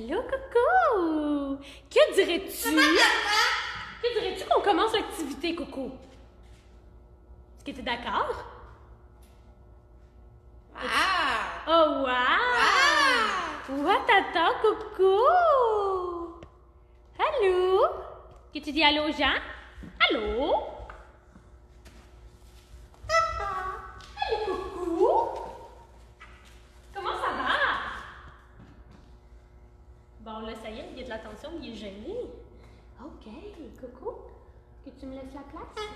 Allô, Coco! Que dirais-tu? Que dirais-tu qu'on commence l'activité, Coco? Est-ce que tu es d'accord? Oh, wow! Watata, Coco! Allô? Que tu dis allô aux gens? Allô? Allô, Coco? Comment ça va? Bon, là, ça y est, il y a de l'attention, il est gêné. OK, Coco, que tu me laisses la place?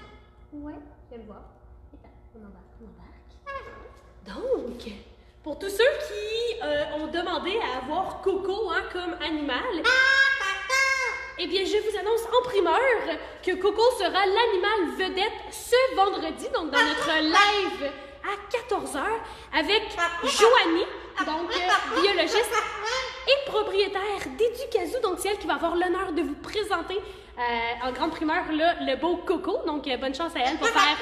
Ouais, je vais le voir. Attends, on embarque. Donc, pour tous ceux qui ont demandé à avoir Coco comme animal, eh bien, je vous annonce en primeur que Coco sera l'animal vedette ce vendredi, donc dans notre live à 14h, avec Joanie, donc biologiste et propriétaire d'Éducazou. Donc, c'est elle qui va avoir l'honneur de vous présenter en grande primeur le beau Coco. Donc, bonne chance à elle pour faire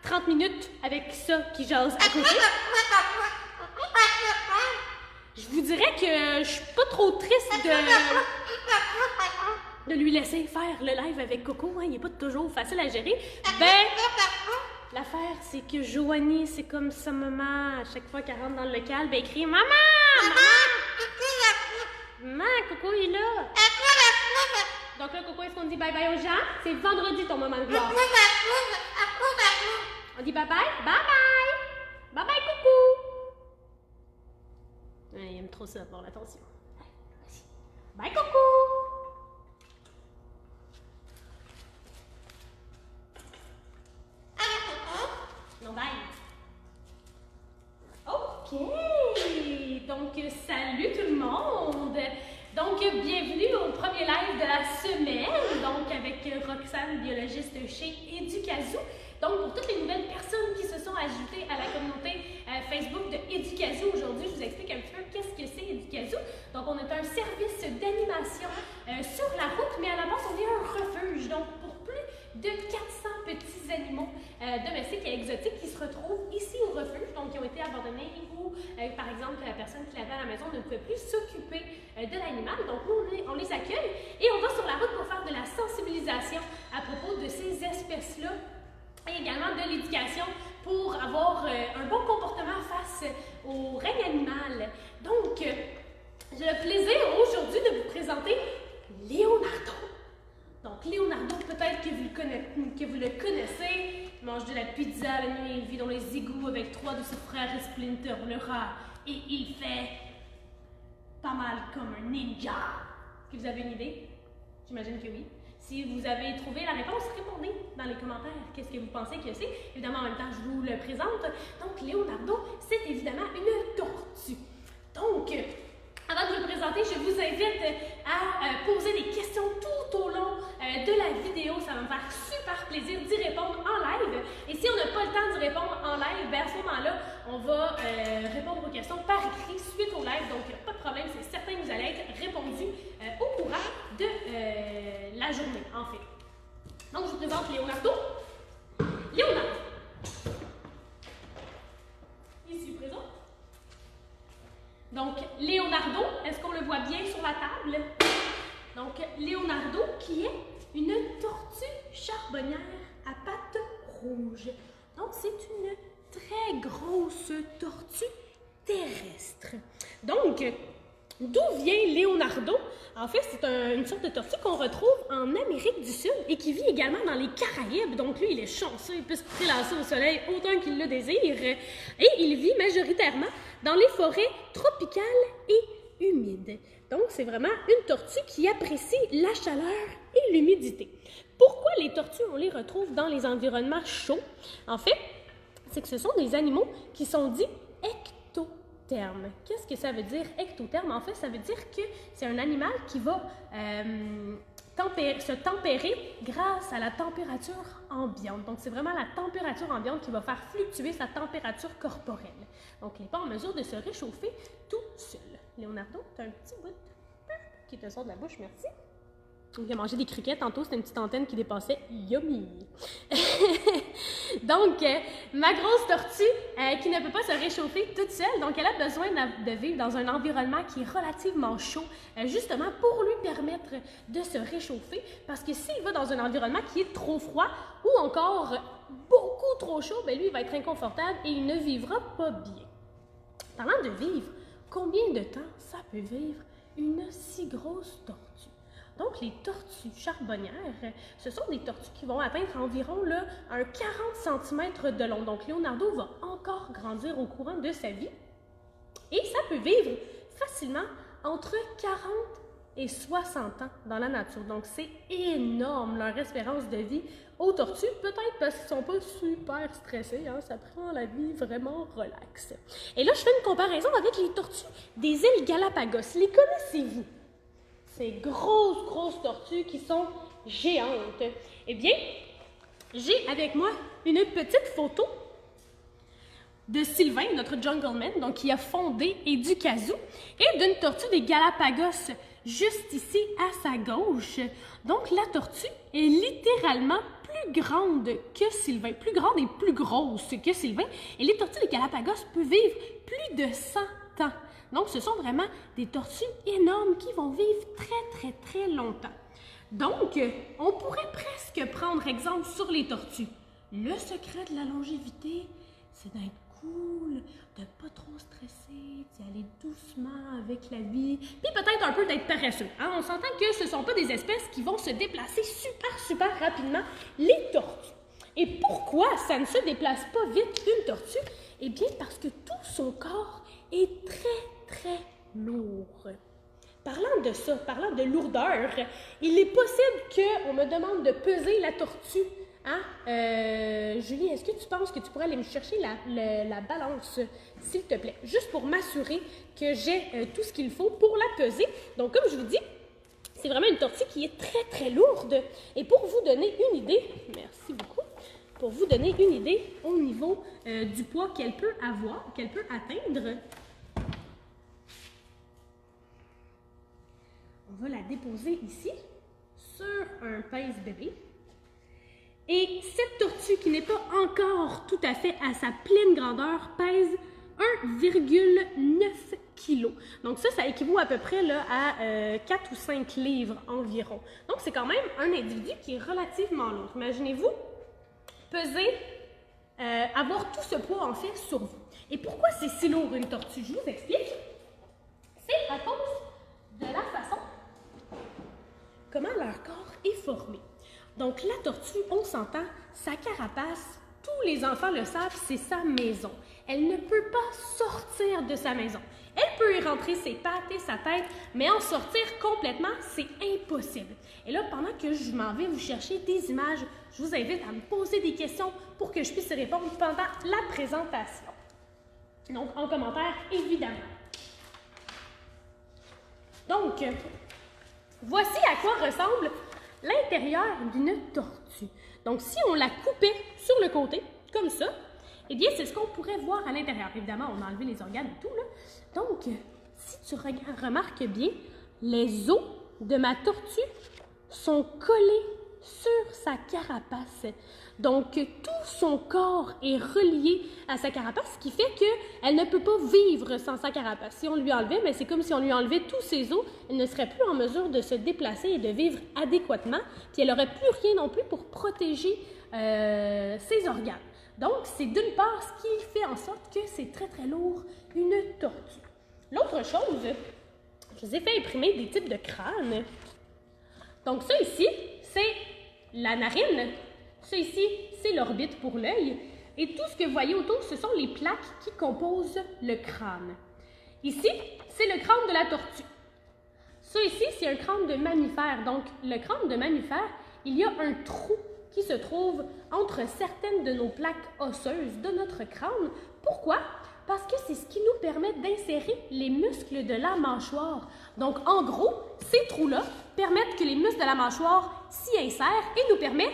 30 minutes avec ça qui jase à côté. Je vous dirais que je suis pas trop triste de lui laisser faire le live avec Coco. Hein, il n'est pas toujours facile à gérer. Ben, l'affaire, c'est que Joanie, c'est comme sa maman. À chaque fois qu'elle rentre dans le local, ben, elle crie « Maman! Maman! Maman, Coco il est là! » Donc là, Coco, est-ce qu'on dit bye-bye aux gens? C'est vendredi ton moment de gloire. On dit bye-bye? Bye-bye! Bye-bye, Coucou! Il aime trop ça pour l'attention. Bye, Coucou! Non, bye! OK! Donc, salut tout le monde! Donc, bienvenue au premier live de la semaine, donc avec Roxane, biologiste chez Éducazou. Donc, pour toutes les nouvelles personnes qui se sont ajoutées à la communauté Facebook de Éducazou, aujourd'hui, je vous explique un petit peu qu'est-ce que c'est Éducazou. Donc, on est un service d'animation sur la route, mais à la base, on est un refuge. Donc, pour plus de 400 petits animaux domestiques et exotiques qui se retrouvent ici au refuge, donc qui ont été abandonnés ou, par exemple, la personne qui l'avait à la maison ne pouvait plus s'occuper de l'animal. Donc, nous, on les accueille et on va sur la route pour faire de la sensibilisation à propos de ces espèces-là et également de l'éducation pour avoir un bon comportement face au règne animal. Donc, j'ai le plaisir aujourd'hui de vous présenter Leonardo. Donc, Leonardo, peut-être que vous le connaissez, il mange de la pizza la nuit, il vit dans les égouts avec 3 de ses frères et Splinter le rat, et il fait pas mal comme un ninja. Est-ce que vous avez une idée? J'imagine que oui. Si vous avez trouvé la réponse, répondez dans les commentaires. Qu'est-ce que vous pensez que c'est? Évidemment, en même temps, je vous le présente. Donc, Leonardo, c'est évidemment une tortue. Donc, avant de vous le présenter, je vous invite à poser des questions tout au long de la vidéo. Ça va me faire super plaisir d'y répondre en live. Et si on n'a pas le temps d'y répondre en live, ben à ce moment-là, on va répondre aux questions par écrit suite au live. Donc, pas de problème, c'est certain que vous allez être répondu au courant de la journée, en fait. Donc, je vous présente Leonardo. Leonardo. Ici présent. Donc, Leonardo, est-ce qu'on le voit bien sur la table? Donc, Leonardo qui est une tortue charbonnière à pattes rouges. Donc, c'est une très grosse tortue terrestre. Donc, d'où vient Leonardo? En fait, c'est une sorte de tortue qu'on retrouve en Amérique du Sud et qui vit également dans les Caraïbes. Donc, lui, il est chanceux, il peut se prélasser au soleil autant qu'il le désire. Et il vit majoritairement dans les forêts tropicales et humides. Donc, c'est vraiment une tortue qui apprécie la chaleur et l'humidité. Pourquoi les tortues, on les retrouve dans les environnements chauds? En fait, c'est que ce sont des animaux qui sont dits ectothermes. Qu'est-ce que ça veut dire, ectotherme? En fait, ça veut dire que c'est un animal qui va se tempérer grâce à la température ambiante. Donc, c'est vraiment la température ambiante qui va faire fluctuer sa température corporelle. Donc, il n'est pas en mesure de se réchauffer tout seul. Leonardo, tu as un petit bout qui te sort de la bouche, merci. Il a mangé des criquettes tantôt, c'était une petite antenne qui dépassait. Yummy! Donc, Ma grosse tortue qui ne peut pas se réchauffer toute seule, donc elle a besoin de vivre dans un environnement qui est relativement chaud, justement pour lui permettre de se réchauffer, parce que s'il va dans un environnement qui est trop froid ou encore beaucoup trop chaud, bien lui il va être inconfortable et il ne vivra pas bien. Parlant de vivre, combien de temps ça peut vivre une si grosse tortue? Donc, les tortues charbonnières, ce sont des tortues qui vont atteindre environ là, un 40 cm de long. Donc, Leonardo va encore grandir au courant de sa vie. Et ça peut vivre facilement entre 40 et 60 ans dans la nature. Donc, c'est énorme leur espérance de vie aux tortues. Peut-être parce qu'ils ne sont pas super stressés. Hein? Ça prend la vie vraiment relax. Et là, je fais une comparaison avec les tortues des îles Galapagos. Les connaissez-vous? Ces grosses tortues qui sont géantes. Eh bien, j'ai avec moi une petite photo de Sylvain, notre jungleman, donc qui a fondé Educazou, et d'une tortue des Galapagos juste ici à sa gauche. Donc la tortue est littéralement plus grande que Sylvain, plus grande et plus grosse que Sylvain, et les tortues des Galapagos peuvent vivre plus de 100 ans. Donc, ce sont vraiment des tortues énormes qui vont vivre très longtemps. Donc, on pourrait presque prendre exemple sur les tortues. Le secret de la longévité, c'est d'être cool, de pas trop stresser, d'y aller doucement avec la vie, puis peut-être un peu d'être paresseux. Hein? On s'entend que ce ne sont pas des espèces qui vont se déplacer super rapidement, les tortues. Et pourquoi ça ne se déplace pas vite une tortue? Eh bien, parce que tout son corps est très lourd. Parlant de ça, parlant de lourdeur, il est possible qu'on me demande de peser la tortue. Hein? Julie, est-ce que tu penses que tu pourrais aller me chercher la balance, s'il te plaît? Juste pour m'assurer que j'ai tout ce qu'il faut pour la peser. Donc, comme je vous dis, c'est vraiment une tortue qui est très lourde. Et pour vous donner une idée, merci beaucoup, pour vous donner une idée au niveau du poids qu'elle peut avoir, qu'elle peut atteindre, on va la déposer ici sur un pèse-bébé. Et cette tortue qui n'est pas encore tout à fait à sa pleine grandeur pèse 1,9 kg. Donc ça équivaut à peu près là, à 4 ou 5 livres environ. Donc c'est quand même un individu qui est relativement lourd. Imaginez-vous peser, avoir tout ce poids en fait sur vous. Et pourquoi c'est si lourd une tortue? Je vous explique. C'est à cause de la façon comment leur corps est formé. Donc la tortue, on s'entend, sa carapace, tous les enfants le savent, c'est sa maison. Elle ne peut pas sortir de sa maison. Elle peut y rentrer ses pattes et sa tête, mais en sortir complètement, c'est impossible. Et là, pendant que je m'en vais vous chercher des images, je vous invite à me poser des questions pour que je puisse y répondre pendant la présentation. Donc, en commentaire, évidemment. Donc, voici à quoi ressemble l'intérieur d'une tortue. Donc, si on la coupait sur le côté, comme ça, eh bien, c'est ce qu'on pourrait voir à l'intérieur. Évidemment, on a enlevé les organes et tout, là. Donc, si tu remarques bien, les os de ma tortue sont collés sur sa carapace. Donc, tout son corps est relié à sa carapace, ce qui fait qu'elle ne peut pas vivre sans sa carapace. Si on lui enlevait, mais c'est comme si on lui enlevait tous ses os, elle ne serait plus en mesure de se déplacer et de vivre adéquatement, puis elle n'aurait plus rien non plus pour protéger ses organes. Donc, c'est d'une part ce qui fait en sorte que c'est très lourd, une tortue. L'autre chose, je vous ai fait imprimer des types de crânes. Donc, ça ici, c'est la narine. Ça ici, c'est l'orbite pour l'œil. Et tout ce que vous voyez autour, ce sont les plaques qui composent le crâne. Ici, c'est le crâne de la tortue. Ça ici, c'est un crâne de mammifère. Donc, le crâne de mammifère, il y a un trou qui se trouve entre certaines de nos plaques osseuses de notre crâne. Pourquoi? Parce que c'est ce qui nous permet d'insérer les muscles de la mâchoire. Donc, en gros, ces trous-là permettent que les muscles de la mâchoire s'y insèrent et nous permettent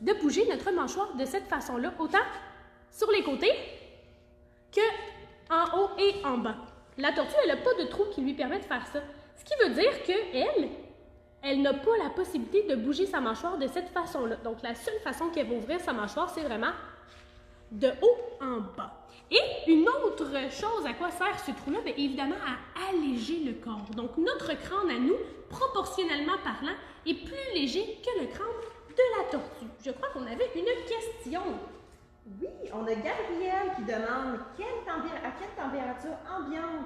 de bouger notre mâchoire de cette façon-là, autant sur les côtés qu'en haut et en bas. La tortue, elle n'a pas de trou qui lui permet de faire ça. Ce qui veut dire qu'elle n'a pas la possibilité de bouger sa mâchoire de cette façon-là. Donc, la seule façon qu'elle va ouvrir sa mâchoire, c'est vraiment de haut en bas. Et une autre chose à quoi sert ce trou-là, bien évidemment à alléger le corps. Donc notre crâne à nous, proportionnellement parlant, est plus léger que le crâne de la tortue. Je crois qu'on avait une question. Oui, on a Gabrielle qui demande à quelle température ambiante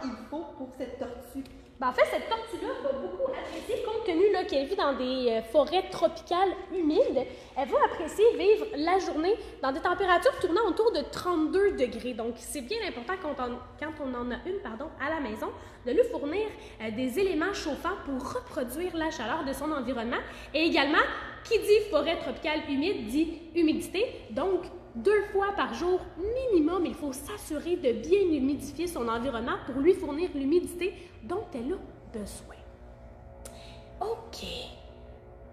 il faut pour cette tortue. Ben, en fait, cette tortue-là va beaucoup apprécier, compte tenu qu'elle vit dans des forêts tropicales humides, elle va apprécier vivre la journée dans des températures tournant autour de 32 degrés. Donc, c'est bien important quand on en a une à la maison, de lui fournir des éléments chauffants pour reproduire la chaleur de son environnement. Et également, qui dit forêt tropicale humide dit humidité. Donc, 2 fois par jour minimum, il faut s'assurer de bien humidifier son environnement pour lui fournir l'humidité dont elle a besoin. OK.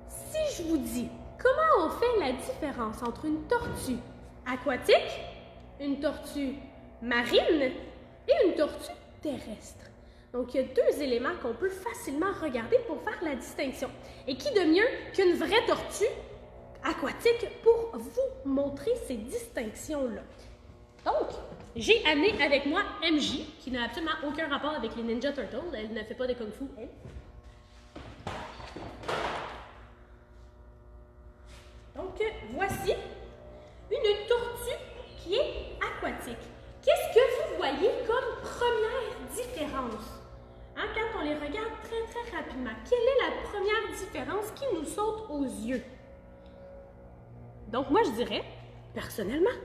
Si je vous dis comment on fait la différence entre une tortue aquatique, une tortue marine et une tortue terrestre. Donc, il y a 2 éléments qu'on peut facilement regarder pour faire la distinction. Et qui de mieux qu'une vraie tortue aquatique pour vous montrer ces distinctions-là. Donc, j'ai amené avec moi MJ, qui n'a absolument aucun rapport avec les Ninja Turtles. Elle ne fait pas de Kung Fu, elle. Donc, voici une tortue qui est aquatique. Qu'est-ce que vous voyez comme première différence? Hein, quand on les regarde très rapidement, quelle est la première différence qui nous saute aux yeux? Donc, moi, je dirais, personnellement,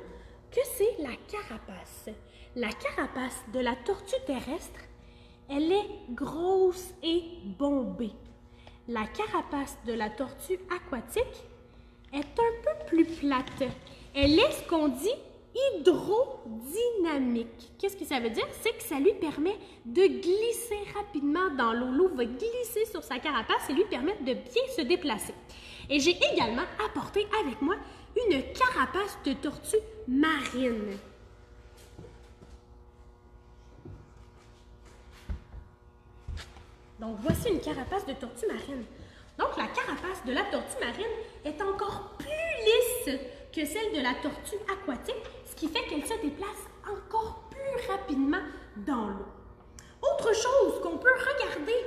que c'est la carapace. La carapace de la tortue terrestre, elle est grosse et bombée. La carapace de la tortue aquatique est un peu plus plate. Elle est ce qu'on dit hydrodynamique. Qu'est-ce que ça veut dire? C'est que ça lui permet de glisser rapidement dans l'eau. L'eau va glisser sur sa carapace et lui permettre de bien se déplacer. Et j'ai également apporté avec moi une carapace de tortue marine. Donc, voici une carapace de tortue marine. Donc, la carapace de la tortue marine est encore plus lisse que celle de la tortue aquatique, ce qui fait qu'elle se déplace encore plus rapidement dans l'eau. Autre chose qu'on peut regarder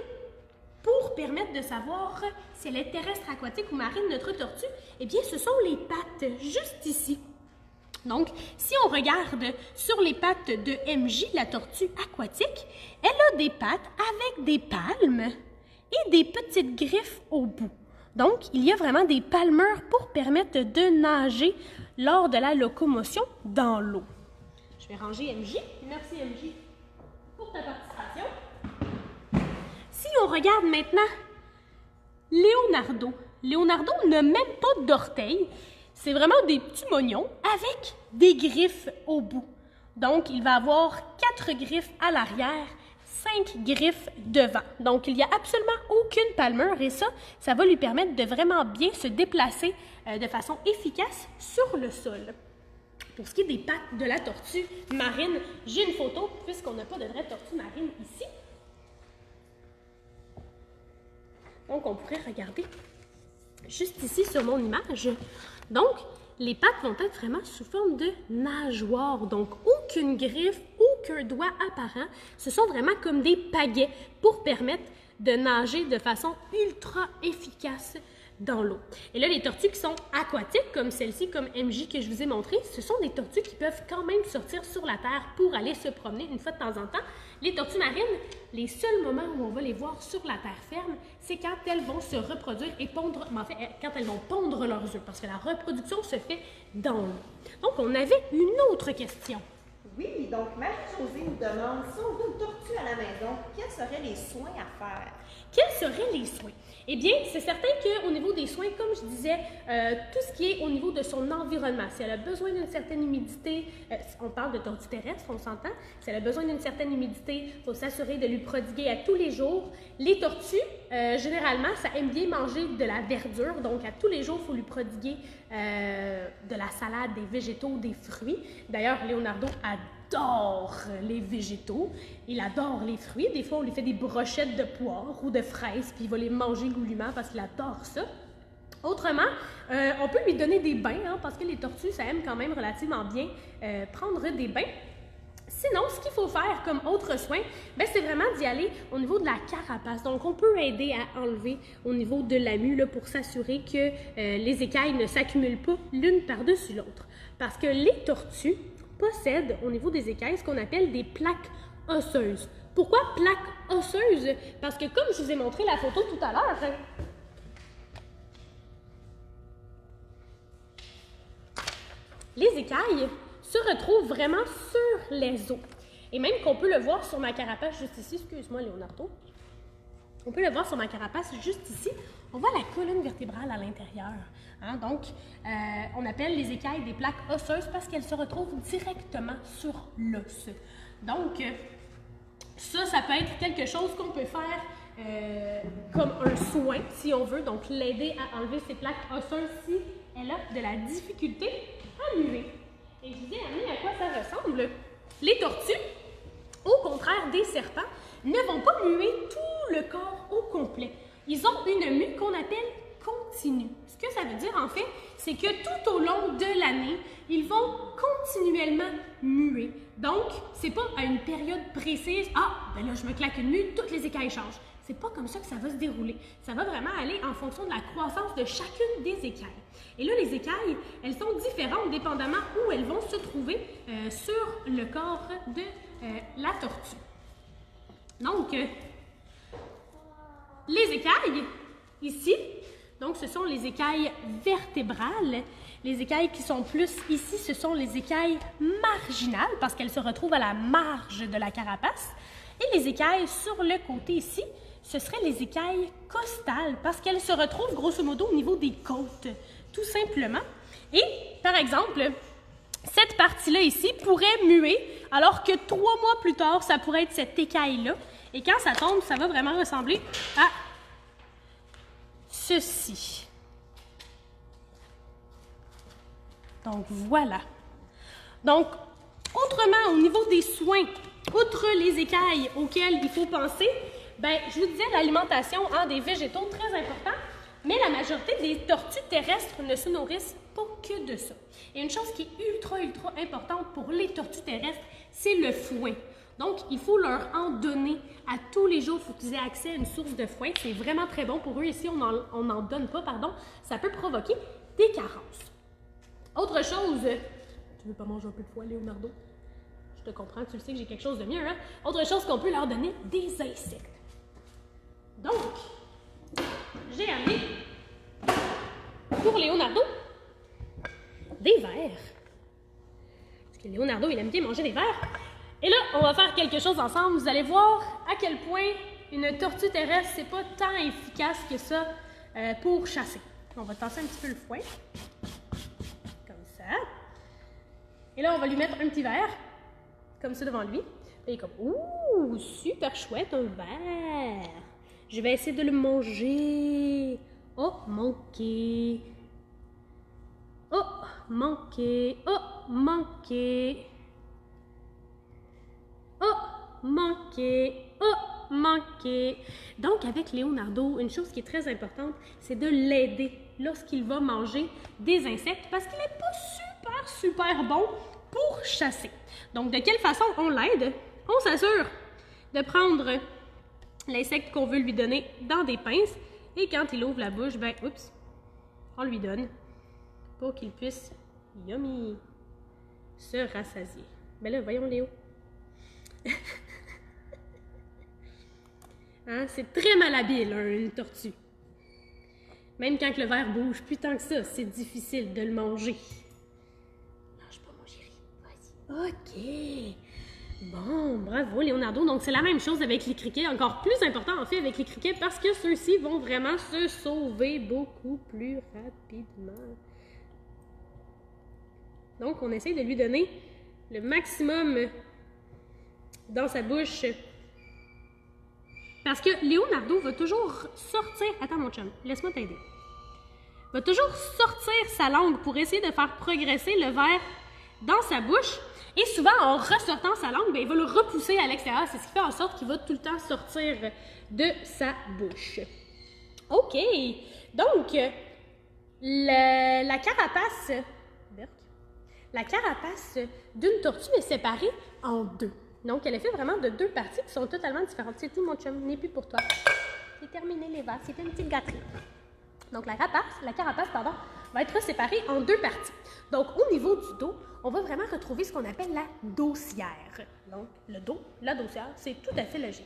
pour permettre de savoir si elle est terrestre, aquatique ou marine, notre tortue, eh bien, ce sont les pattes, juste ici. Donc, si on regarde sur les pattes de MJ, la tortue aquatique, elle a des pattes avec des palmes et des petites griffes au bout. Donc, il y a vraiment des palmeurs pour permettre de nager lors de la locomotion dans l'eau. Je vais ranger MJ. Merci MJ pour ta participation. Si on regarde maintenant Leonardo, Leonardo n'a même pas d'orteils. C'est vraiment des petits mognons avec des griffes au bout. Donc, il va avoir 4 griffes à l'arrière, 5 griffes devant. Donc, il n'y a absolument aucune palmeur et ça va lui permettre de vraiment bien se déplacer de façon efficace sur le sol. Pour ce qui est des pattes de la tortue marine, j'ai une photo puisqu'on n'a pas de vraie tortue marine ici. Donc, on pourrait regarder juste ici sur mon image. Donc, les pattes vont être vraiment sous forme de nageoires. Donc, aucune griffe, aucun doigt apparent. Ce sont vraiment comme des pagaies pour permettre de nager de façon ultra efficace dans l'eau. Et là, les tortues qui sont aquatiques, comme celle-ci, comme MJ que je vous ai montré, ce sont des tortues qui peuvent quand même sortir sur la terre pour aller se promener une fois de temps en temps. Les tortues marines, les seuls moments où on va les voir sur la terre ferme, c'est quand elles vont se reproduire et pondre, mais en fait, quand elles vont pondre leurs œufs, parce que la reproduction se fait dans l'eau. Donc, on avait une autre question. Oui, donc Marie-Josée nous demande, si on veut une tortue à la maison, quels seraient les soins à faire? Quels seraient les soins? Eh bien, c'est certain qu'au niveau des soins, comme je disais, tout ce qui est au niveau de son environnement, si elle a besoin d'une certaine humidité, on parle de tortue terrestre, on s'entend, si elle a besoin d'une certaine humidité, il faut s'assurer de lui prodiguer à tous les jours. Les tortues, généralement, ça aime bien manger de la verdure, donc à tous les jours, il faut lui prodiguer de la salade, des végétaux, des fruits. D'ailleurs, Leonardo adore les végétaux, il adore les fruits. Des fois, on lui fait des brochettes de poire ou de fraises, puis il va les manger goulûment parce qu'il adore ça. Autrement, on peut lui donner des bains, hein, parce que les tortues, ça aime quand même relativement bien prendre des bains. Sinon, ce qu'il faut faire comme autre soin, c'est vraiment d'y aller au niveau de la carapace. Donc, on peut aider à enlever au niveau de la mue là, pour s'assurer que les écailles ne s'accumulent pas l'une par-dessus l'autre. Parce que les tortues possèdent au niveau des écailles ce qu'on appelle des plaques osseuses. Pourquoi plaques osseuses? Parce que comme je vous ai montré la photo tout à l'heure, les écailles se retrouvent vraiment sur les os. Et même qu'on peut le voir sur ma carapace juste ici, excuse-moi Leonardo, on peut le voir sur ma carapace juste ici, on voit la colonne vertébrale à l'intérieur. Hein? Donc, on appelle les écailles des plaques osseuses parce qu'elles se retrouvent directement sur l'os. Donc, ça peut être quelque chose qu'on peut faire comme un soin, si on veut, donc l'aider à enlever ces plaques osseuses si elle a de la difficulté à muer. Et je vous ai amené à quoi ça ressemble. Les tortues, au contraire des serpents, ne vont pas muer tout le corps au complet. Ils ont une mue qu'on appelle continue. Ce que ça veut dire, en fait, c'est que tout au long de l'année, ils vont continuellement muer. Donc, c'est pas à une période précise, là, je me claque une mue, toutes les écailles changent. C'est pas comme ça que ça va se dérouler. Ça va vraiment aller en fonction de la croissance de chacune des écailles. Et là, les écailles, elles sont différentes dépendamment où elles vont se trouver sur le corps de la tortue. Donc, les écailles, ici, donc ce sont les écailles vertébrales. Les écailles qui sont plus ici, ce sont les écailles marginales parce qu'elles se retrouvent à la marge de la carapace. Et les écailles sur le côté ici, ce seraient les écailles costales parce qu'elles se retrouvent grosso modo au niveau des côtes, tout simplement. Et, par exemple, cette partie-là ici pourrait muer, alors que 3 mois plus tard, ça pourrait être cette écaille-là. Et quand ça tombe, ça va vraiment ressembler à ceci. Donc, voilà. Donc, autrement, au niveau des soins, outre les écailles auxquelles il faut penser, je vous disais l'alimentation des végétaux, très important, mais la majorité des tortues terrestres ne se nourrissent pas que de ça. Et une chose qui est ultra importante pour les tortues terrestres, c'est le foin. Donc, il faut leur en donner à tous les jours. Il faut qu'ils aient accès à une source de foin. C'est vraiment très bon pour eux. Ici, on n'en donne pas, pardon. Ça peut provoquer des carences. Autre chose, tu veux pas manger un peu de foin, Leonardo? Je te comprends, tu le sais que j'ai quelque chose de mieux, hein? Autre chose qu'on peut leur donner, des insectes. Donc, j'ai amené pour Leonardo des vers. Parce que Leonardo, il aime bien manger des vers. Et là, on va faire quelque chose ensemble. Vous allez voir à quel point une tortue terrestre, c'est pas tant efficace que ça pour chasser. On va tasser un petit peu le foin. Comme ça. Et là, on va lui mettre un petit verre. Comme ça devant lui. Et il est comme, ouh, super chouette, un verre. Je vais essayer de le manger. Oh, manqué. Oh, manqué. Oh, manqué. Oh, manqué. Oh, manqué. Donc, avec Leonardo, une chose qui est très importante, c'est de l'aider lorsqu'il va manger des insectes parce qu'il n'est pas super bon pour chasser. Donc, de quelle façon on l'aide? On s'assure de prendre l'insecte qu'on veut lui donner dans des pinces et quand il ouvre la bouche, on lui donne pour qu'il puisse, yummy, se rassasier. Ben là, voyons Léo. Hein, c'est très malhabile, une tortue. Même quand le verre bouge plus tant que ça, c'est difficile de le manger. Mange pas, mon chéri. Vas-y. OK. Bon, bravo, Leonardo. Donc, c'est la même chose avec les criquets. Encore plus important, en fait, avec les criquets parce que ceux-ci vont vraiment se sauver beaucoup plus rapidement. Donc, on essaie de lui donner le maximum dans sa bouche. Parce que Leonardo va toujours sortir... Attends, mon chum, laisse-moi t'aider. Va toujours sortir sa langue pour essayer de faire progresser le verre dans sa bouche. Et souvent, en ressortant sa langue, il va le repousser à l'extérieur. C'est ce qui fait en sorte qu'il va tout le temps sortir de sa bouche. OK. Donc, La carapace d'une tortue est séparée en deux. Donc, elle est faite vraiment de deux parties qui sont totalement différentes. C'est tout, mon chum, n'est plus pour toi. C'est terminé les vases, c'était une petite gâterie. Donc, la carapace, va être séparée en deux parties. Donc, au niveau du dos, on va vraiment retrouver ce qu'on appelle la dossière. Donc, le dos, la dossière, c'est tout à fait logique.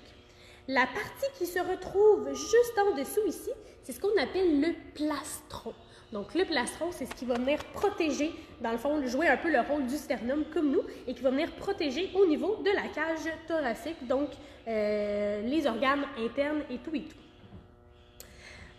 La partie qui se retrouve juste en dessous ici, c'est ce qu'on appelle le plastron. Donc, le plastron, c'est ce qui va venir protéger, dans le fond, jouer un peu le rôle du sternum comme nous, et qui va venir protéger au niveau de la cage thoracique, donc les organes internes et tout et tout.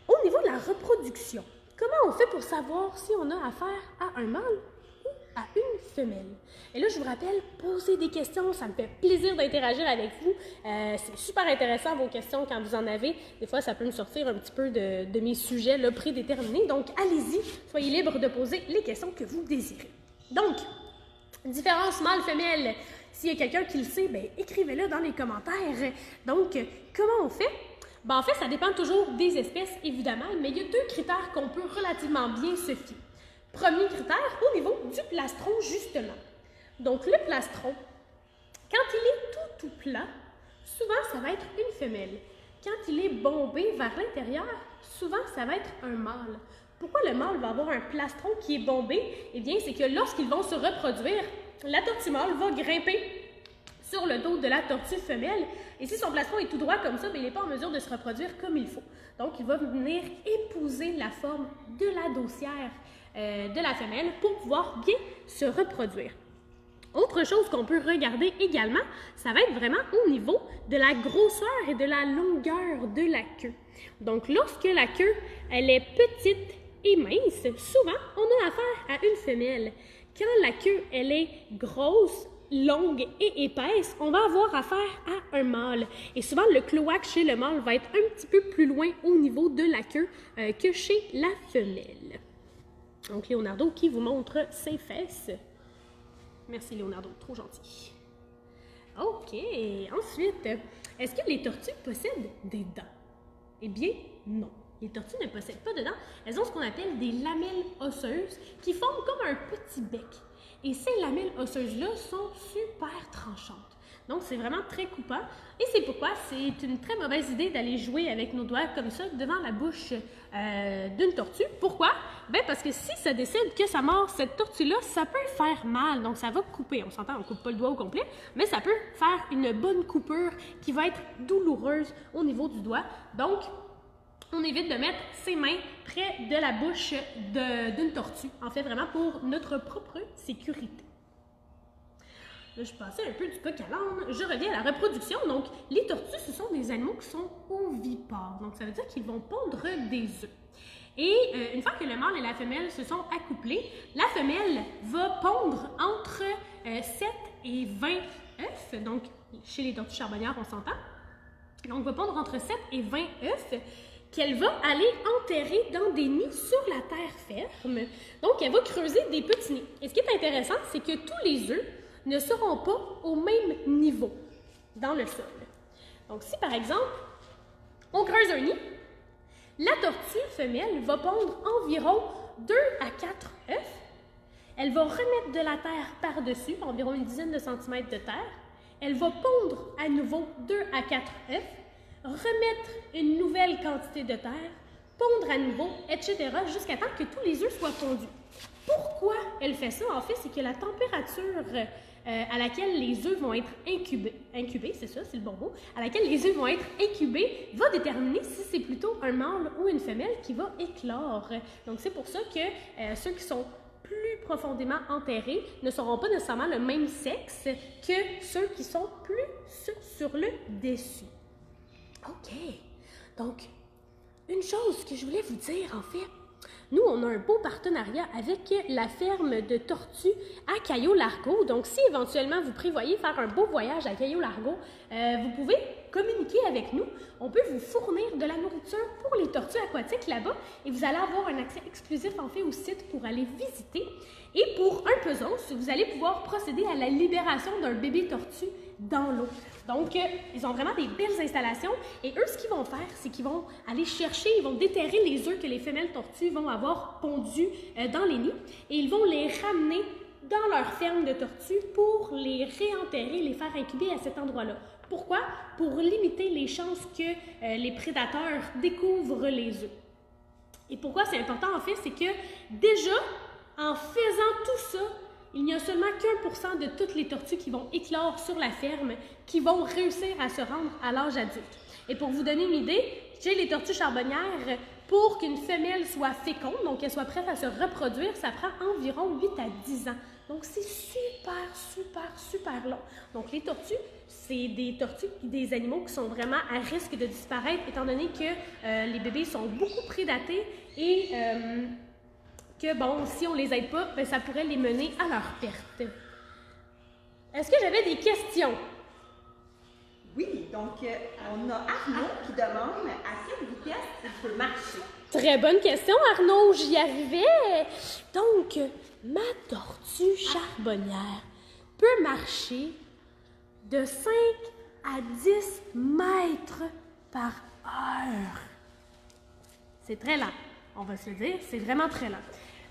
Au niveau de la reproduction, comment on fait pour savoir si on a affaire à un mâle ou à une femelle? Et là, je vous rappelle, posez des questions, ça me fait plaisir d'interagir avec vous. C'est super intéressant vos questions quand vous en avez. Des fois, ça peut me sortir un petit peu de mes sujets là, prédéterminés. Donc, allez-y, soyez libres de poser les questions que vous désirez. Donc, différence mâle-femelle. S'il y a quelqu'un qui le sait, bien, écrivez-le dans les commentaires. Donc, comment on fait? Ben, en fait, ça dépend toujours des espèces, évidemment, mais il y a deux critères qu'on peut relativement bien se fier. Premier critère, au niveau du plastron, justement. Donc, le plastron, quand il est tout plat, souvent, ça va être une femelle. Quand il est bombé vers l'intérieur, souvent, ça va être un mâle. Pourquoi le mâle va avoir un plastron qui est bombé? Eh bien, c'est que lorsqu'ils vont se reproduire, la tortue mâle va grimper sur le dos de la tortue femelle. Et si son plastron est tout droit comme ça, bien, il n'est pas en mesure de se reproduire comme il faut. Donc, il va venir épouser la forme de la dossière de la femelle pour pouvoir bien se reproduire. Autre chose qu'on peut regarder également, ça va être vraiment au niveau de la grosseur et de la longueur de la queue. Donc, lorsque la queue, elle est petite et mince, souvent, on a affaire à une femelle. Quand la queue, elle est grosse, longue et épaisse, on va avoir affaire à un mâle. Et souvent, le cloaque chez le mâle va être un petit peu plus loin au niveau de la queue que chez la femelle. Donc, Leonardo qui vous montre ses fesses. Merci, Leonardo, trop gentil. OK, ensuite, est-ce que les tortues possèdent des dents? Eh bien, non. Les tortues ne possèdent pas de dents. Elles ont ce qu'on appelle des lamelles osseuses qui forment comme un petit bec. Et ces lamelles osseuses-là sont super tranchantes. Donc, c'est vraiment très coupant. Et c'est pourquoi c'est une très mauvaise idée d'aller jouer avec nos doigts comme ça devant la bouche d'une tortue. Pourquoi? Bien, parce que si ça décide que ça mord cette tortue-là, ça peut faire mal. Donc, ça va couper. On s'entend, on ne coupe pas le doigt au complet, mais ça peut faire une bonne coupure qui va être douloureuse au niveau du doigt. Donc, on évite de mettre ses mains près de la bouche d'une tortue. En fait, vraiment pour notre propre sécurité. Là, je passais un peu du coq à l'âne. Je reviens à la reproduction. Donc, les tortues, ce sont des animaux qui sont ovipares. Donc, ça veut dire qu'ils vont pondre des œufs. Et une fois que le mâle et la femelle se sont accouplés, la femelle va pondre entre 7 et 20 œufs. Donc, chez les tortues charbonnières, on s'entend. Donc, va pondre entre 7 et 20 œufs qu'elle va aller enterrer dans des nids sur la terre ferme. Donc, elle va creuser des petits nids. Et ce qui est intéressant, c'est que tous les œufs ne seront pas au même niveau dans le sol. Donc, si par exemple, on creuse un nid, la tortue femelle va pondre environ 2 à 4 œufs. Elle va remettre de la terre par-dessus, environ une dizaine de centimètres de terre. Elle va pondre à nouveau 2 à 4 œufs, remettre une nouvelle quantité de terre, pondre à nouveau, etc., jusqu'à temps que tous les œufs soient pondus. Pourquoi elle fait ça? En fait, c'est que la température à laquelle les œufs vont être incubés, c'est ça, c'est le bon mot, à laquelle les œufs vont être incubés, va déterminer si c'est plutôt un mâle ou une femelle qui va éclore. Donc, c'est pour ça que ceux qui sont plus profondément enterrés ne seront pas nécessairement le même sexe que ceux qui sont plus sur le dessus. OK. Donc, une chose que je voulais vous dire, en fait, nous, on a un beau partenariat avec la ferme de tortues à Cayo-Largo. Donc, si éventuellement vous prévoyez faire un beau voyage à Cayo-Largo, vous pouvez communiquer avec nous. On peut vous fournir de la nourriture pour les tortues aquatiques là-bas et vous allez avoir un accès exclusif en fait au site pour aller visiter. Et pour un pesance, vous allez pouvoir procéder à la libération d'un bébé tortue dans l'eau. Donc, ils ont vraiment des belles installations et eux, ce qu'ils vont faire, c'est qu'ils vont aller chercher, ils vont déterrer les œufs que les femelles tortues vont avoir pondu dans les nids et ils vont les ramener dans leur ferme de tortues pour les réenterrer, les faire incuber à cet endroit-là. Pourquoi? Pour limiter les chances que les prédateurs découvrent les œufs. Et pourquoi c'est important en fait, c'est que déjà, en faisant tout ça, il n'y a seulement qu'1% de toutes les tortues qui vont éclore sur la ferme qui vont réussir à se rendre à l'âge adulte. Et pour vous donner une idée, chez les tortues charbonnières, pour qu'une femelle soit féconde, donc qu'elle soit prête à se reproduire, ça prend environ 8 à 10 ans. Donc c'est super long. Donc les tortues, c'est des animaux qui sont vraiment à risque de disparaître étant donné que les bébés sont beaucoup prédatés et que, bon, si on ne les aide pas, bien, ça pourrait les mener à leur perte. Est-ce que j'avais des questions? Oui, donc on a Arnaud qui demande à quelle vitesse il peut marcher. Très bonne question, Arnaud, j'y arrivais. Donc, ma tortue charbonnière peut marcher de 5 à 10 mètres par heure. C'est très lent, on va se le dire, c'est vraiment très lent.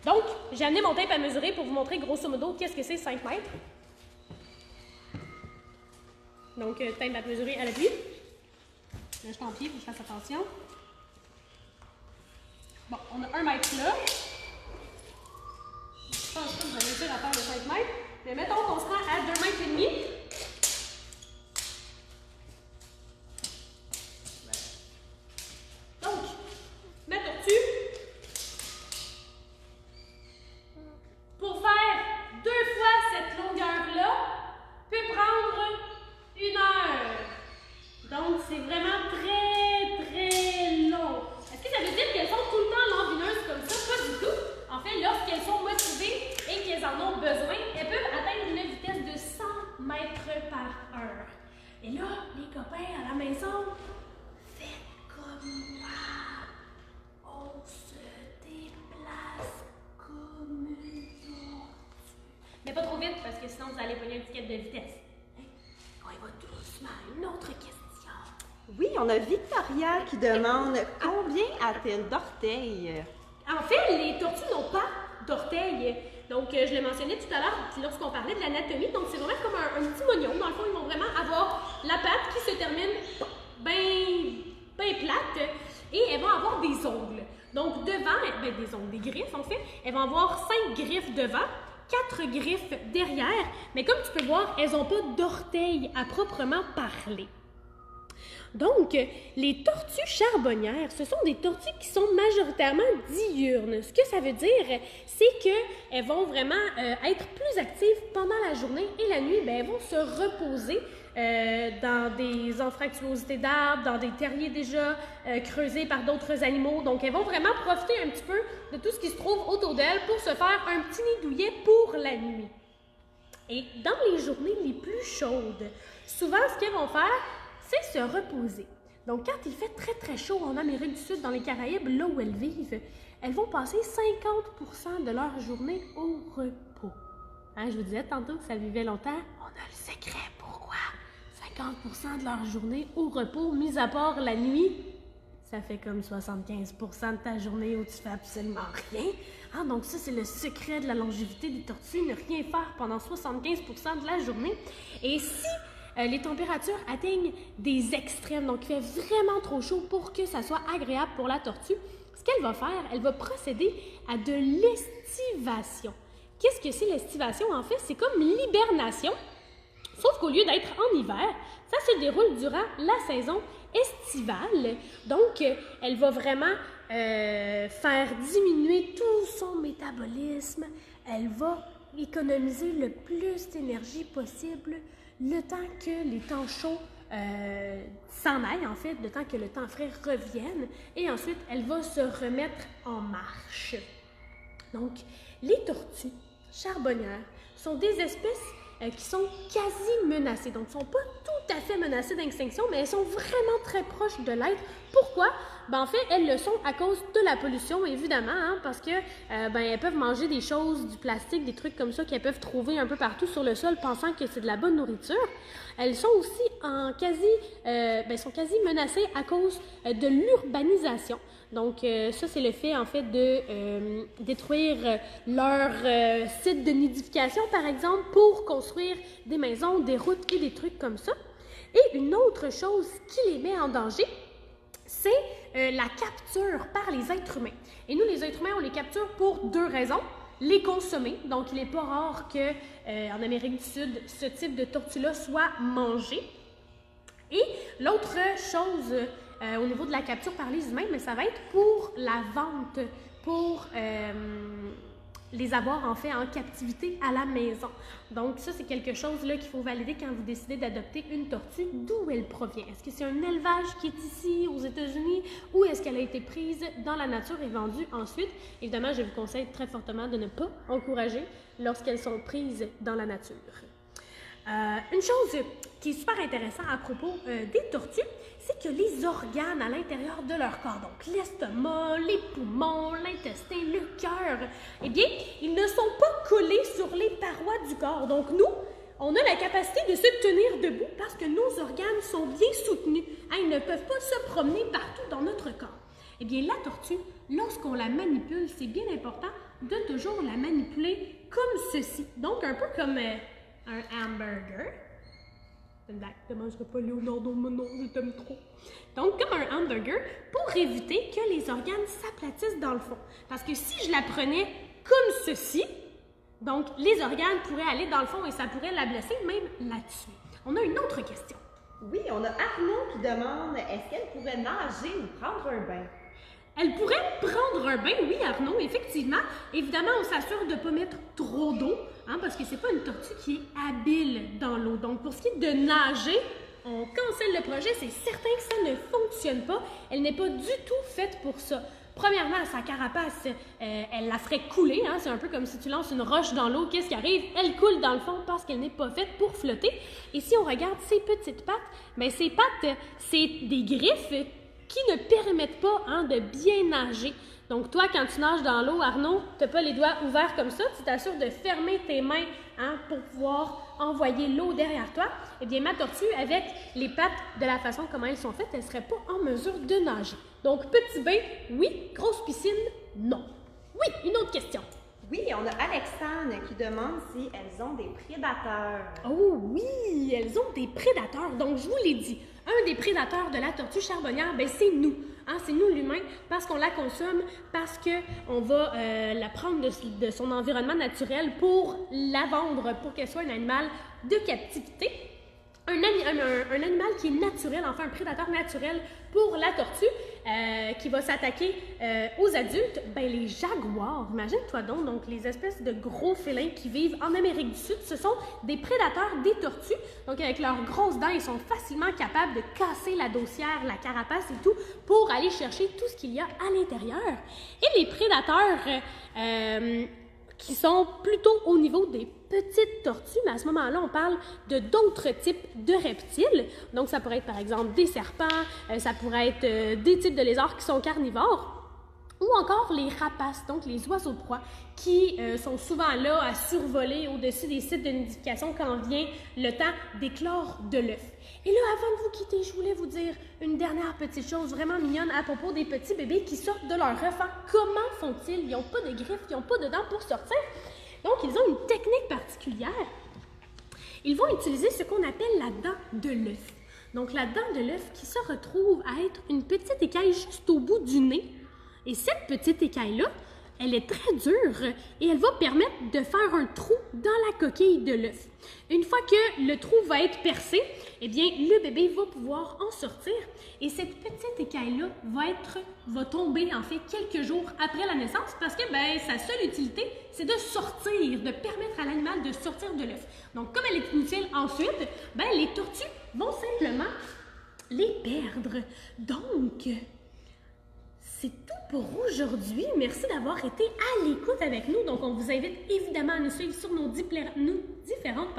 Donc, j'ai amené mon tape à mesurer pour vous montrer grosso modo qu'est-ce que c'est 5 mètres. Donc, tape à mesurer à l'appui. Là, je t'en prie, il faut que je fasse attention. Bon, on a 1 mètre là. Je pense pas que je vais réussir à faire le 5 mètres. Mais mettons qu'on se rend à 2 mètres et demi. Donc, ma tortue, pour faire 2 fois cette longueur-là, peut prendre 1 heure. Donc, c'est vraiment très long. Est-ce que ça veut dire qu'elles sont tout le temps lambineuses comme ça? Pas du tout. En fait, lorsqu'elles sont motivées et qu'elles en ont besoin, elles peuvent atteindre une vitesse de 100 mètres par heure. Et là, les copains à la maison, faites comme moi. On se déplace comme une tortue. Mais pas trop vite, parce que sinon vous allez pogner une étiquette de vitesse. On y va doucement. Une autre question. Oui, on a Victoria qui demande combien a-t-elle d'orteils? En fait, les tortues n'ont pas d'orteils. Donc, je l'ai mentionné tout à l'heure lorsqu'on parlait de l'anatomie. Donc, c'est vraiment comme un petit moignon. Dans le fond, ils vont vraiment avoir la patte qui se termine bien plate et elles vont avoir des ongles. Donc, devant, des griffes en fait, elles vont avoir 5 griffes devant, 4 griffes derrière. Mais comme tu peux voir, elles n'ont pas d'orteils à proprement parler. Donc, les tortues charbonnières, ce sont des tortues qui sont majoritairement diurnes. Ce que ça veut dire, c'est qu'elles vont vraiment être plus actives pendant la journée et la nuit, elles vont se reposer dans des anfractuosités d'arbres, dans des terriers déjà creusés par d'autres animaux. Donc, elles vont vraiment profiter un petit peu de tout ce qui se trouve autour d'elles pour se faire un petit nid douillet pour la nuit. Et dans les journées les plus chaudes, souvent, ce qu'elles vont faire, c'est se reposer. Donc, quand il fait très chaud en Amérique du Sud, dans les Caraïbes, là où elles vivent, elles vont passer 50% de leur journée au repos. Hein, je vous disais tantôt que ça vivait longtemps. On a le secret. Pourquoi? 50% de leur journée au repos, mis à part la nuit, ça fait comme 75% de ta journée où tu fais absolument rien. Ah, donc ça, c'est le secret de la longévité des tortues, ne rien faire pendant 75% de la journée. Et si les températures atteignent des extrêmes, donc il fait vraiment trop chaud pour que ça soit agréable pour la tortue, ce qu'elle va faire, elle va procéder à de l'estivation. Qu'est-ce que c'est l'estivation? En fait, c'est comme l'hibernation, sauf qu'au lieu d'être en hiver, ça se déroule durant la saison estivale. Donc, elle va vraiment faire diminuer tout son métabolisme. Elle va économiser le plus d'énergie possible le temps que les temps chauds s'en aillent, en fait, le temps que le temps frais revienne. Et ensuite, elle va se remettre en marche. Donc, les tortues charbonnières sont des espèces qui sont quasi menacées. Donc, elles ne sont pas tout à fait menacées d'extinction, mais elles sont vraiment très proches de l'être. Pourquoi? ben en fait, elles le sont à cause de la pollution, évidemment, hein, parce que ben, elles peuvent manger des choses, du plastique, des trucs comme ça qu'elles peuvent trouver un peu partout sur le sol, pensant que c'est de la bonne nourriture. Elles sont aussi sont quasi menacées à cause de l'urbanisation. Donc, ça, c'est le fait, en fait, de détruire leur site de nidification, par exemple, pour construire des maisons, des routes et des trucs comme ça. Et une autre chose qui les met en danger, c'est la capture par les êtres humains. Et nous, les êtres humains, on les capture pour 2 raisons. Les consommer, donc il n'est pas rare qu'en Amérique du Sud, ce type de tortue-là soit mangé. Et l'autre chose au niveau de la capture par les humains, mais ça va être pour la vente, pour les avoir en fait en captivité à la maison. Donc ça, c'est quelque chose là qu'il faut valider quand vous décidez d'adopter une tortue, d'où elle provient. Est-ce que c'est un élevage qui est ici aux États-Unis ou est-ce qu'elle a été prise dans la nature et vendue ensuite? Évidemment, je vous conseille très fortement de ne pas encourager lorsqu'elles sont prises dans la nature. Une chose qui est super intéressante à propos des tortues, c'est que les organes à l'intérieur de leur corps, donc l'estomac, les poumons, l'intestin, le cœur, eh bien, ils ne sont pas collés sur les parois du corps. Donc nous, on a la capacité de se tenir debout parce que nos organes sont bien soutenus. Hein, ils ne peuvent pas se promener partout dans notre corps. Eh bien, la tortue, lorsqu'on la manipule, c'est bien important de toujours la manipuler comme ceci. Donc, un peu comme un hamburger. C'est une blague, je ne mangerai pas Leonardo, mais non, je t'aime trop. Donc, comme un hamburger, pour éviter que les organes s'aplatissent dans le fond. Parce que si je la prenais comme ceci, donc les organes pourraient aller dans le fond et ça pourrait la blesser, même la tuer. On a une autre question. Oui, on a Arnaud qui demande, est-ce qu'elle pourrait nager ou prendre un bain? Elle pourrait prendre un bain, oui, Arnaud, effectivement. Évidemment, on s'assure de ne pas mettre trop d'eau, hein, parce que c'est pas une tortue qui est habile dans l'eau. Donc, pour ce qui est de nager, on cancelle le projet. C'est certain que ça ne fonctionne pas. Elle n'est pas du tout faite pour ça. Premièrement, sa carapace, elle la ferait couler. Hein? C'est un peu comme si tu lances une roche dans l'eau. Qu'est-ce qui arrive? Elle coule dans le fond parce qu'elle n'est pas faite pour flotter. Et si on regarde ses petites pattes, bien, ses pattes, c'est des griffes qui ne permettent pas de bien nager. Donc, toi, quand tu nages dans l'eau, Arnaud, tu n'as pas les doigts ouverts comme ça, tu t'assures de fermer tes mains pour pouvoir envoyer l'eau derrière toi. Eh bien, ma tortue, avec les pattes de la façon comment elles sont faites, elle ne serait pas en mesure de nager. Donc, petit bain, oui. Grosse piscine, non. Oui, une autre question. Oui, on a Alexandre qui demande si elles ont des prédateurs. Oh oui, elles ont des prédateurs. Donc, je vous l'ai dit, un des prédateurs de la tortue charbonnière, ben, c'est nous. Hein, c'est nous, l'humain, parce qu'on la consomme, parce qu'on va la prendre de son environnement naturel pour la vendre, pour qu'elle soit un animal de captivité. Un animal qui est naturel, enfin un prédateur naturel pour la tortue, qui va s'attaquer aux adultes, ben les jaguars, imagine-toi donc les espèces de gros félins qui vivent en Amérique du Sud, ce sont des prédateurs des tortues. Donc avec leurs grosses dents, ils sont facilement capables de casser la dossière, la carapace et tout, pour aller chercher tout ce qu'il y a à l'intérieur. Et les prédateurs qui sont plutôt au niveau des petites tortues, mais à ce moment-là, on parle de d'autres types de reptiles. Donc, ça pourrait être, par exemple, des serpents, ça pourrait être des types de lézards qui sont carnivores, ou encore les rapaces, donc les oiseaux de proie, qui sont souvent là à survoler au-dessus des sites de nidification quand vient le temps d'éclore de l'œuf. Et là, avant de vous quitter, je voulais vous dire une dernière petite chose vraiment mignonne à propos des petits bébés qui sortent de leur œuf. Comment font-ils? Ils n'ont pas de griffes, ils n'ont pas de dents pour sortir. Donc, ils ont une technique particulière. Ils vont utiliser ce qu'on appelle la dent de l'œuf. Donc, la dent de l'œuf qui se retrouve à être une petite écaille juste au bout du nez. Et cette petite écaille-là, elle est très dure et elle va permettre de faire un trou dans la coquille de l'œuf. Une fois que le trou va être percé, eh bien, le bébé va pouvoir en sortir et cette petite écaille-là va tomber en fait quelques jours après la naissance parce que sa seule utilité, c'est de sortir, de permettre à l'animal de sortir de l'œuf. Donc, comme elle est inutile ensuite, les tortues vont simplement les perdre. Donc, c'est tout pour aujourd'hui. Merci d'avoir été à l'écoute avec nous. Donc, on vous invite évidemment à nous suivre sur nos différentes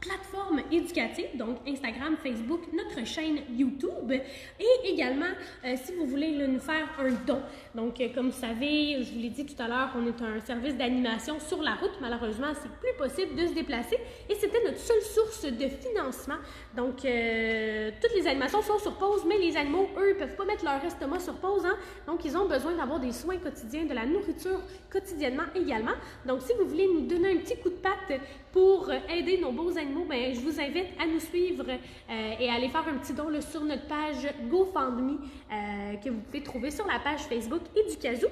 plateformes éducatives, donc Instagram, Facebook, notre chaîne YouTube et également si vous voulez nous faire un don. Donc comme vous savez, je vous l'ai dit tout à l'heure, on est un service d'animation sur la route. Malheureusement, c'est plus possible de se déplacer et c'était notre seule source de financement. Donc toutes les animations sont sur pause, mais les animaux, eux, ne peuvent pas mettre leur estomac sur pause. Hein? Donc ils ont besoin d'avoir des soins quotidiens, de la nourriture quotidiennement également. Donc si vous voulez nous donner un petit coup de patte pour aider nos beaux animaux, ben, je vous invite à nous suivre et à aller faire un petit don là, sur notre page GoFundMe que vous pouvez trouver sur la page Facebook Éducazou.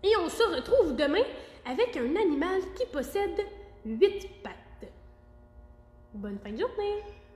Et on se retrouve demain avec un animal qui possède 8 pattes. Bonne fin de journée!